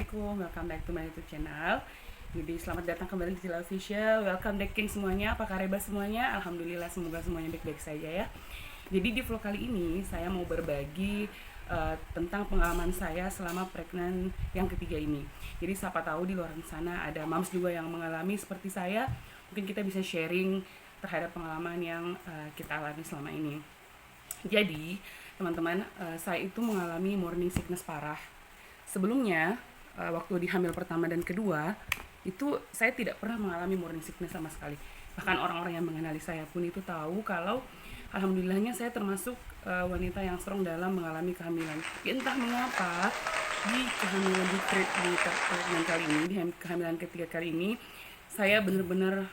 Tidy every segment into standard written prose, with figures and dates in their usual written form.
Assalamualaikum, welcome back to my YouTube channel. Jadi selamat datang kembali di Cila Official. Welcome back King semuanya, apa kabar semuanya? Alhamdulillah semoga semuanya baik-baik saja ya. Jadi di vlog kali ini saya mau berbagi tentang pengalaman saya selama pregnant yang ketiga ini. Jadi siapa tahu di luar sana ada moms juga yang mengalami seperti saya. Mungkin kita bisa sharing terhadap pengalaman yang kita alami selama ini. Jadi teman-teman, saya itu mengalami morning sickness parah. Sebelumnya, waktu di hamil pertama dan kedua, itu saya tidak pernah mengalami morning sickness sama sekali. Bahkan orang-orang yang mengenali saya pun itu tahu kalau alhamdulillahnya saya termasuk wanita yang strong dalam mengalami kehamilan. Tapi entah mengapa di kehamilan di pregnant kali ini, di kehamilan ketiga kali ini, saya benar-benar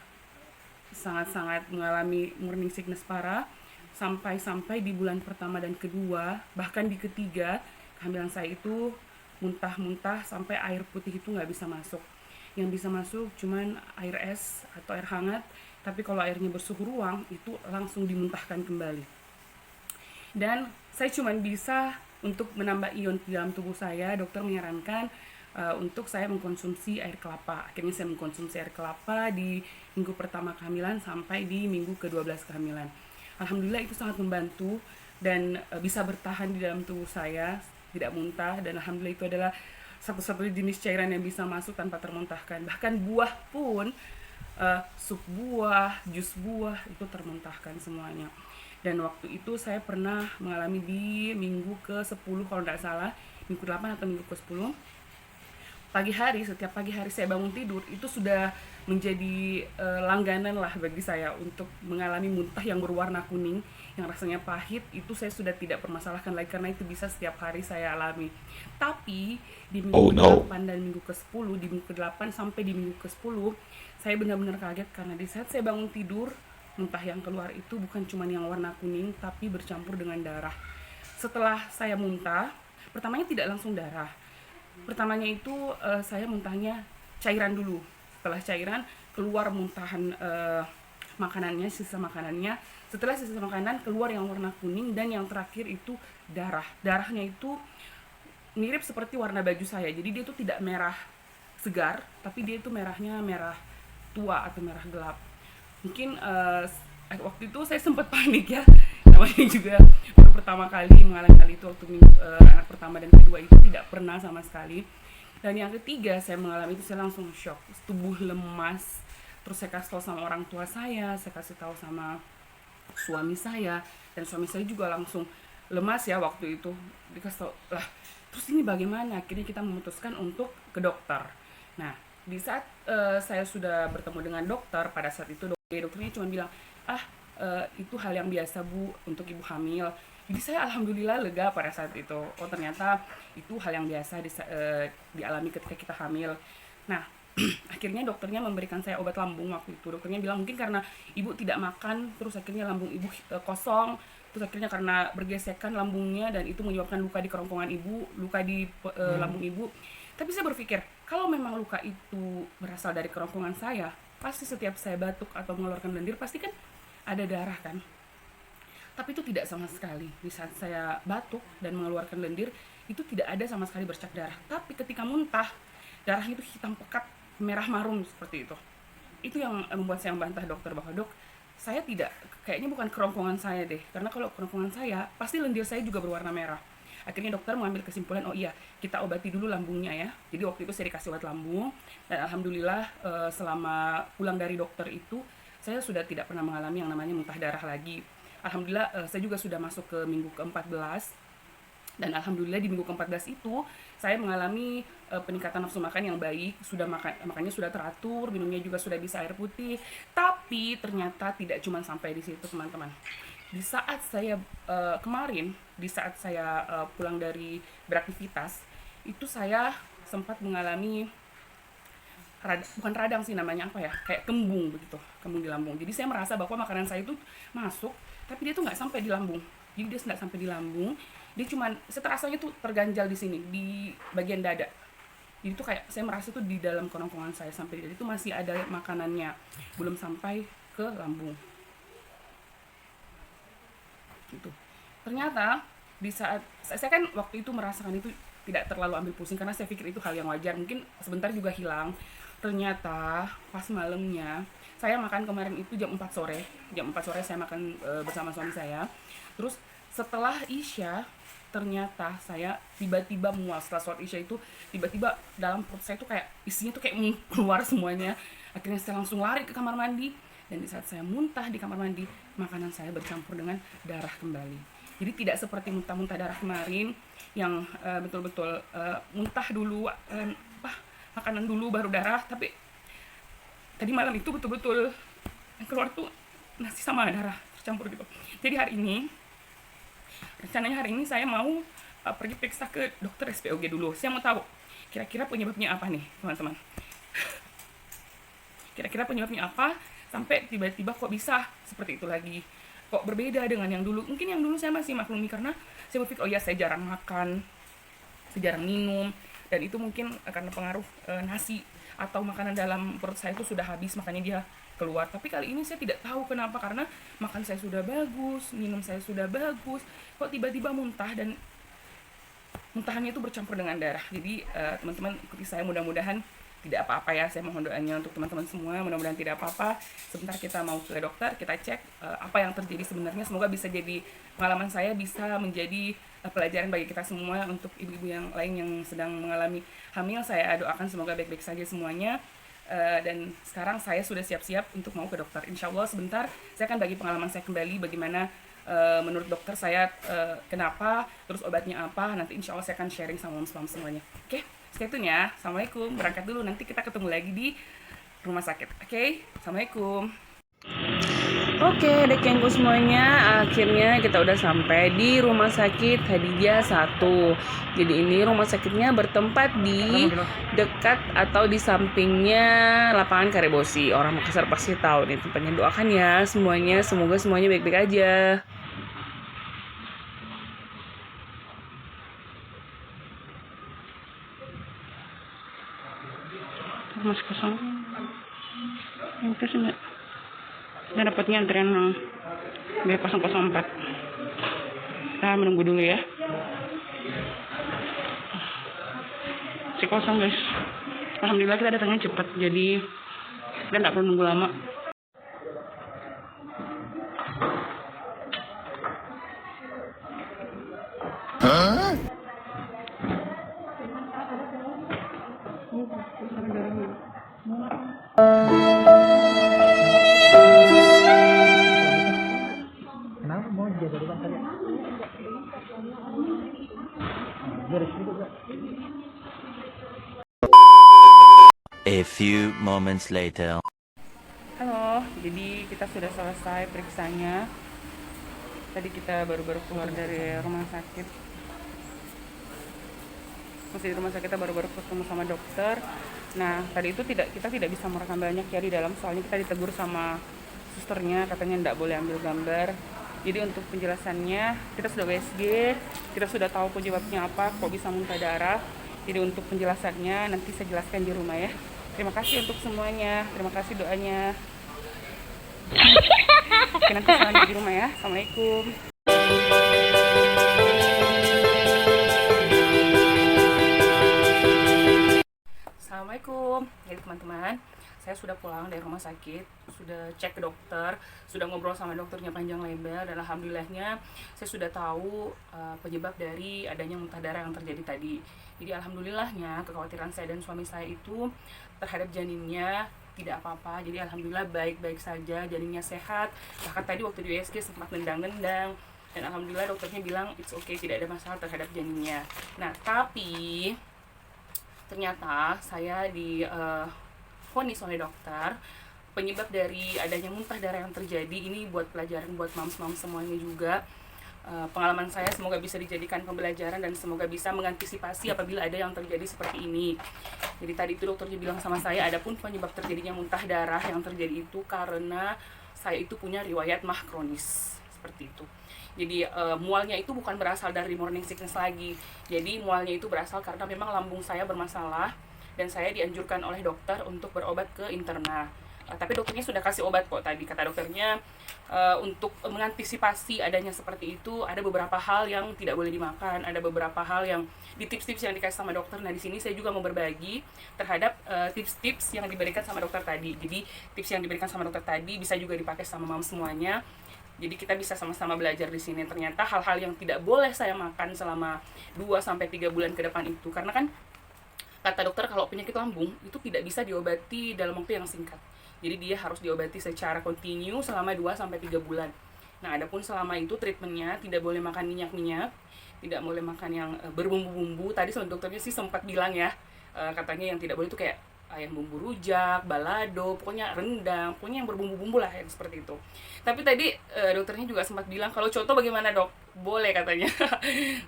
sangat-sangat mengalami morning sickness parah sampai di bulan pertama dan kedua, bahkan di ketiga kehamilan saya itu muntah-muntah sampai air putih itu nggak bisa masuk. Yang bisa masuk cuman air es atau air hangat, tapi kalau airnya bersuhu ruang itu langsung dimuntahkan kembali. Dan saya cuman bisa untuk menambah ion di dalam tubuh saya, dokter menyarankan untuk saya mengkonsumsi air kelapa. Akhirnya saya mengkonsumsi air kelapa di minggu pertama kehamilan sampai di minggu ke-12 kehamilan. Alhamdulillah itu sangat membantu dan bisa bertahan di dalam tubuh saya, tidak muntah, dan alhamdulillah itu adalah satu-satunya jenis cairan yang bisa masuk tanpa termuntahkan. Bahkan buah pun, sup buah, jus buah itu termuntahkan semuanya. Dan waktu itu saya pernah mengalami di minggu ke-10 kalau tidak salah, minggu ke-8 atau minggu ke-10. Setiap pagi hari saya bangun tidur itu sudah menjadi langganan lah bagi saya untuk mengalami muntah yang berwarna kuning yang rasanya pahit. Itu saya sudah tidak permasalahkan lagi karena itu bisa setiap hari saya alami. Tapi di Oh minggu no. ke-8 dan minggu ke-10, di minggu ke-8 sampai di minggu ke-10, saya benar-benar kaget karena di saat saya bangun tidur, muntah yang keluar itu bukan cuma yang warna kuning tapi bercampur dengan darah. Setelah saya muntah, pertamanya tidak langsung darah. Pertamanya itu saya muntahnya cairan dulu. Setelah cairan keluar muntahan makanannya, sisa makanannya. Setelah sisa makanan keluar yang warna kuning, dan yang terakhir itu darah. Darahnya itu mirip seperti warna baju saya. Jadi dia itu tidak merah segar, tapi dia itu merahnya merah tua atau merah gelap. Mungkin waktu itu saya sempat panik ya, namanya juga baru pertama kali mengalami hal itu. Waktu anak pertama dan kedua itu tidak pernah sama sekali. Dan yang ketiga saya mengalami itu, saya langsung shock, tubuh lemas. Terus saya kasih tahu sama orang tua saya kasih tahu sama suami saya, dan suami saya juga langsung lemas ya waktu itu. Dikasih tahu lah, terus ini bagaimana? Akhirnya kita memutuskan untuk ke dokter. Nah, di saat saya sudah bertemu dengan dokter, pada saat itu dokternya cuma bilang, itu hal yang biasa bu untuk ibu hamil. Jadi saya alhamdulillah lega pada saat itu. Oh ternyata itu hal yang biasa dialami ketika kita hamil. Nah, akhirnya dokternya memberikan saya obat lambung waktu itu. Dokternya bilang mungkin karena ibu tidak makan, terus akhirnya lambung ibu kosong, terus akhirnya karena bergesekan lambungnya, dan itu menyebabkan luka di kerongkongan ibu, luka di lambung ibu. Tapi saya berpikir, kalau memang luka itu berasal dari kerongkongan saya, pasti setiap saya batuk atau mengeluarkan lendir pasti kan ada darah kan. Tapi itu tidak sama sekali. Di saat saya batuk dan mengeluarkan lendir, itu tidak ada sama sekali bercak darah. Tapi ketika muntah, darahnya itu hitam pekat, merah marun seperti itu. Itu yang membuat saya membantah dokter bahwa dok, saya tidak, kayaknya bukan kerongkongan saya deh. Karena kalau kerongkongan saya, pasti lendir saya juga berwarna merah. Akhirnya dokter mengambil kesimpulan, oh iya, kita obati dulu lambungnya ya. Jadi waktu itu saya dikasih obat lambung, dan alhamdulillah selama pulang dari dokter itu, saya sudah tidak pernah mengalami yang namanya muntah darah lagi. Alhamdulillah saya juga sudah masuk ke minggu ke-14, dan alhamdulillah di minggu ke-14 itu saya mengalami peningkatan nafsu makan yang baik, makannya sudah teratur, minumnya juga sudah bisa air putih. Tapi ternyata tidak cuma sampai di situ teman-teman. Di saat saya di saat saya pulang dari beraktivitas, itu saya sempat mengalami bukan radang sih namanya, apa ya, kayak kembung begitu, kembung di lambung. Jadi saya merasa bahwa makanan saya itu masuk, tapi dia tuh nggak sampai di lambung. Jadi dia nggak sampai di lambung, dia cuman rasanya tuh terganjal di sini, di bagian dada. Jadi tuh kayak saya merasa tuh di dalam kerongkongan saya sampai di itu masih ada makanannya, belum sampai ke lambung gitu. Ternyata di saat saya kan waktu itu merasakan itu tidak terlalu ambil pusing karena saya pikir itu hal yang wajar, mungkin sebentar juga hilang. Ternyata pas malamnya saya makan kemarin itu jam 4 sore saya makan bersama suami saya. Terus setelah Isya ternyata saya tiba-tiba mual. Setelah sholat Isya itu tiba-tiba dalam perut saya tuh kayak isinya tuh kayak keluar semuanya. Akhirnya saya langsung lari ke kamar mandi, dan di saat saya muntah di kamar mandi, makanan saya bercampur dengan darah kembali. Jadi tidak seperti muntah-muntah darah kemarin yang betul-betul muntah dulu, makanan dulu baru darah, tapi tadi malam itu betul-betul yang keluar tuh nasi sama darah tercampur gitu. Jadi rencananya hari ini saya mau pergi periksa ke dokter SPOG dulu. Saya mau tahu kira-kira penyebabnya apa nih teman-teman. Kira-kira penyebabnya apa sampai tiba-tiba kok bisa seperti itu lagi, kok berbeda dengan yang dulu. Mungkin yang dulu saya masih maklumi karena saya berpikir oh ya saya jarang makan, saya jarang minum, dan itu mungkin karena pengaruh nasi atau makanan dalam perut saya itu sudah habis, makanya dia keluar. Tapi kali ini saya tidak tahu kenapa, karena makan saya sudah bagus, minum saya sudah bagus, kok tiba-tiba muntah, dan muntahannya itu bercampur dengan darah. Jadi teman-teman ikuti saya, mudah-mudahan tidak apa-apa ya. Saya mohon doanya untuk teman-teman semua, mudah-mudahan tidak apa-apa. Sebentar kita mau ke dokter, kita cek apa yang terjadi sebenarnya. Semoga bisa jadi pengalaman saya, bisa menjadi pelajaran bagi kita semua. Untuk ibu-ibu yang lain yang sedang mengalami hamil, saya doakan semoga baik-baik saja semuanya. Dan sekarang saya sudah siap-siap untuk mau ke dokter. Insya Allah sebentar saya akan bagi pengalaman saya kembali, bagaimana menurut dokter saya kenapa, terus obatnya apa. Nanti insya Allah saya akan sharing sama mom semuanya. Oke, stay tune ya. Assalamualaikum, berangkat dulu, nanti kita ketemu lagi di rumah sakit. Oke, Assalamualaikum. Oke, dekengku semuanya, akhirnya kita udah sampai di rumah sakit Hadijah 1. Jadi ini rumah sakitnya bertempat di dekat atau di sampingnya lapangan Karebosi. Orang Makassar pasti tahu nih tempatnya. Doakan ya semuanya, semoga semuanya baik-baik aja. Masih kosong. Yang itu sih saya dapatnya antrian B004. Kita menunggu dulu ya. Si kosong guys. Alhamdulillah kita datangnya cepat, jadi kita nggak perlu nunggu lama. Kenapa mau jaga depan tadi? A few moments later. Halo, jadi kita sudah selesai periksanya. Tadi kita baru-baru keluar dari rumah sakit. Masih di rumah sakit, kita baru-baru ketemu sama dokter. Nah, tadi itu kita tidak bisa merekam banyak ya di dalam, soalnya kita ditegur sama susternya, katanya tidak boleh ambil gambar. Jadi untuk penjelasannya, kita sudah USG, kita sudah tahu penyebabnya apa, kok bisa muntah darah. Jadi untuk penjelasannya nanti saya jelaskan di rumah ya. Terima kasih untuk semuanya, terima kasih doanya. Oke, nanti saya lanjut di rumah ya. Assalamualaikum. Assalamualaikum. Jadi teman-teman, saya sudah pulang dari rumah sakit, sudah cek ke dokter, sudah ngobrol sama dokternya panjang lebar, dan alhamdulillahnya saya sudah tahu penyebab dari adanya muntah darah yang terjadi tadi. Jadi alhamdulillahnya kekhawatiran saya dan suami saya itu terhadap janinnya tidak apa-apa. Jadi alhamdulillah baik-baik saja, janinnya sehat. Bahkan tadi waktu di USG sempat nendang-nendang, dan alhamdulillah dokternya bilang it's okay, tidak ada masalah terhadap janinnya. Nah, tapi ternyata saya divonis oleh dokter penyebab dari adanya muntah darah yang terjadi ini buat pelajaran buat mams-mams semuanya juga. Pengalaman saya semoga bisa dijadikan pembelajaran dan semoga bisa mengantisipasi apabila ada yang terjadi seperti ini. Jadi tadi itu dokternya bilang sama saya, adapun penyebab terjadinya muntah darah yang terjadi itu karena saya itu punya riwayat MAH kronis seperti itu. Jadi mualnya itu bukan berasal dari morning sickness lagi. Jadi mualnya itu berasal karena memang lambung saya bermasalah dan saya dianjurkan oleh dokter untuk berobat ke interna. Tapi dokternya sudah kasih obat kok tadi. Kata dokternya untuk mengantisipasi adanya seperti itu ada beberapa hal yang tidak boleh dimakan, ada beberapa hal yang di tips-tips yang dikasih sama dokter. Nah di sini saya juga mau berbagi terhadap tips-tips yang diberikan sama dokter tadi. Jadi tips yang diberikan sama dokter tadi bisa juga dipakai sama mam semuanya. Jadi kita bisa sama-sama belajar di sini. Ternyata hal-hal yang tidak boleh saya makan selama 2-3 bulan ke depan itu, karena kan kata dokter kalau penyakit lambung itu tidak bisa diobati dalam waktu yang singkat. Jadi dia harus diobati secara kontinu selama 2-3 bulan. Nah, adapun selama itu treatmentnya tidak boleh makan minyak-minyak, tidak boleh makan yang berbumbu-bumbu. Tadi sama dokternya sih sempat bilang ya, katanya yang tidak boleh itu kayak ayam bumbu rujak, balado, pokoknya rendang, pokoknya yang berbumbu-bumbu lah yang seperti itu. Tapi tadi dokternya juga sempat bilang kalau coto bagaimana dok? Boleh katanya.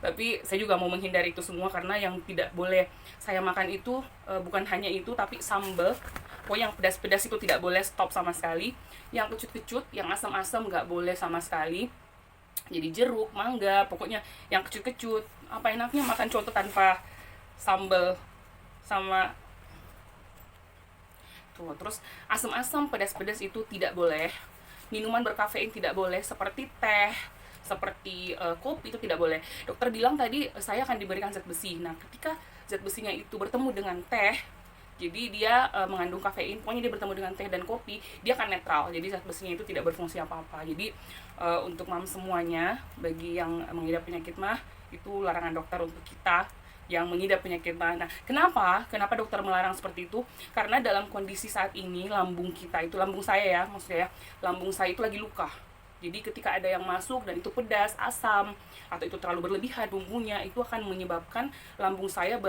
Tapi saya juga mau menghindari itu semua karena yang tidak boleh saya makan itu bukan hanya itu, tapi sambal. Pokoknya yang pedas-pedas itu tidak boleh, stop sama sekali. Yang kecut-kecut, yang asam-asam nggak boleh sama sekali. Jadi jeruk, mangga, pokoknya yang kecut-kecut. Apa enaknya makan coto tanpa sambal sama tuh. Terus asam-asam, pedas-pedas itu tidak boleh. Minuman berkafein tidak boleh, seperti teh, seperti kopi itu tidak boleh. Dokter bilang tadi saya akan diberikan zat besi. Nah, ketika zat besinya itu bertemu dengan teh, jadi dia mengandung kafein, pokoknya dia bertemu dengan teh dan kopi, dia akan netral. Jadi zat besinya itu tidak berfungsi apa-apa. Jadi untuk mam semuanya, bagi yang mengidap penyakit mah, itu larangan dokter untuk kita yang mengidap penyakit mah. Nah, kenapa dokter melarang seperti itu? Karena dalam kondisi saat ini lambung kita itu, lambung saya ya, maksudnya ya, lambung saya itu lagi luka. Jadi ketika ada yang masuk dan itu pedas, asam, atau itu terlalu berlebihan bumbunya, itu akan menyebabkan lambung saya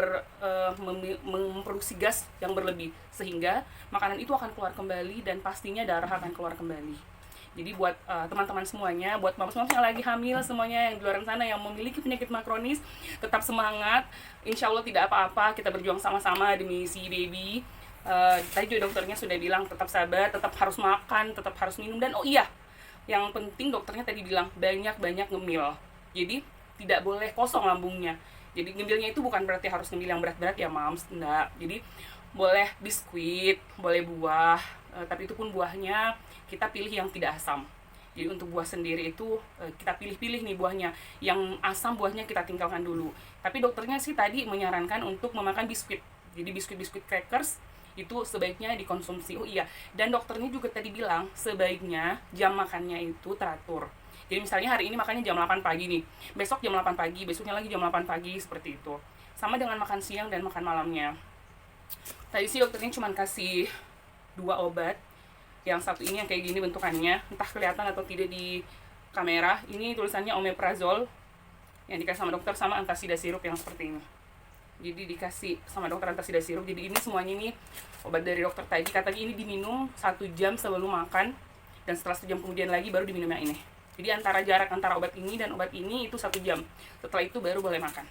memproduksi gas yang berlebih, sehingga makanan itu akan keluar kembali dan pastinya darah akan keluar kembali. Jadi buat teman-teman semuanya, buat mama-mama yang lagi hamil semuanya, yang di luar sana yang memiliki penyakit mah kronis, tetap semangat. Insya Allah tidak apa-apa, kita berjuang sama-sama demi si baby. Tadi juga dokternya sudah bilang tetap sabar, tetap harus makan, tetap harus minum. Dan oh iya, yang penting dokternya tadi bilang banyak-banyak ngemil. Jadi tidak boleh kosong lambungnya. Jadi ngemilnya itu bukan berarti harus ngemil yang berat-berat ya mams, enggak. Jadi boleh biskuit, boleh buah, tapi itu pun buahnya kita pilih yang tidak asam. Jadi untuk buah sendiri itu kita pilih-pilih nih buahnya. Yang asam buahnya kita tinggalkan dulu. Tapi dokternya sih tadi menyarankan untuk memakan biskuit. Jadi biskuit-biskuit crackers itu sebaiknya dikonsumsi. Oh iya, dan dokternya juga tadi bilang sebaiknya jam makannya itu teratur. Jadi misalnya hari ini makannya jam 8 pagi nih, besok jam 8 pagi, besoknya lagi jam 8 pagi, seperti itu. Sama dengan makan siang dan makan malamnya. Tadi sih dokternya cuma kasih 2 obat. Yang satu ini yang kayak gini bentukannya, entah kelihatan atau tidak di kamera. Ini tulisannya omeprazol yang dikasih sama dokter, sama antasida sirup yang seperti ini. Jadi dikasih sama dokter antasida sirup. Jadi ini semuanya ini obat dari dokter tadi. Katanya ini diminum 1 jam sebelum makan, dan setelah 1 jam kemudian lagi baru diminum yang ini. Jadi jarak antara obat ini dan obat ini itu 1 jam. Setelah itu baru boleh makan.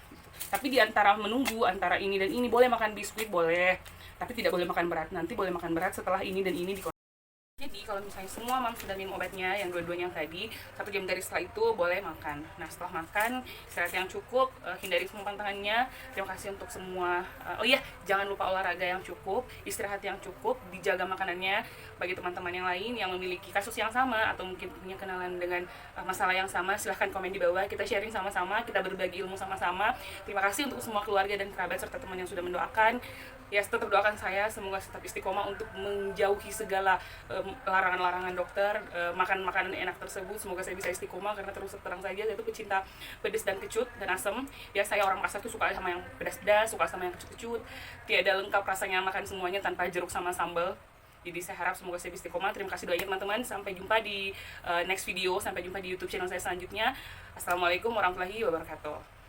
Tapi di antara menunggu antara ini dan ini boleh makan biskuit, boleh. Tapi tidak boleh makan berat. Nanti boleh makan berat setelah ini dan ini Jadi kalau misalnya semua mam sudah minum obatnya, yang dua-duanya tadi, 1 jam dari setelah itu boleh makan. Nah setelah makan, istirahat yang cukup, hindari semua pantangannya. Terima kasih untuk semua. Oh iya, jangan lupa olahraga yang cukup, istirahat yang cukup, dijaga makanannya. Bagi teman-teman yang lain yang memiliki kasus yang sama atau mungkin punya kenalan dengan masalah yang sama, silahkan komen di bawah. Kita sharing sama-sama, kita berbagi ilmu sama-sama. Terima kasih untuk semua keluarga dan kerabat serta teman yang sudah mendoakan. Ya tetap doakan saya semoga tetap istiqomah untuk menjauhi segala larangan-larangan dokter, makan makanan enak tersebut. Semoga saya bisa istiqomah karena terus terang saja saya itu pecinta pedas dan kecut dan asam. Ya saya orang Makassar tuh suka sama yang pedas-pedas, suka sama yang kecut-kecut. Tiada lengkap rasanya makan semuanya tanpa jeruk sama sambal. Jadi saya harap semoga saya bisa istiqomah. Terima kasih doanya teman-teman. Sampai jumpa di next video. Sampai jumpa di YouTube channel saya selanjutnya. Assalamualaikum warahmatullahi wabarakatuh.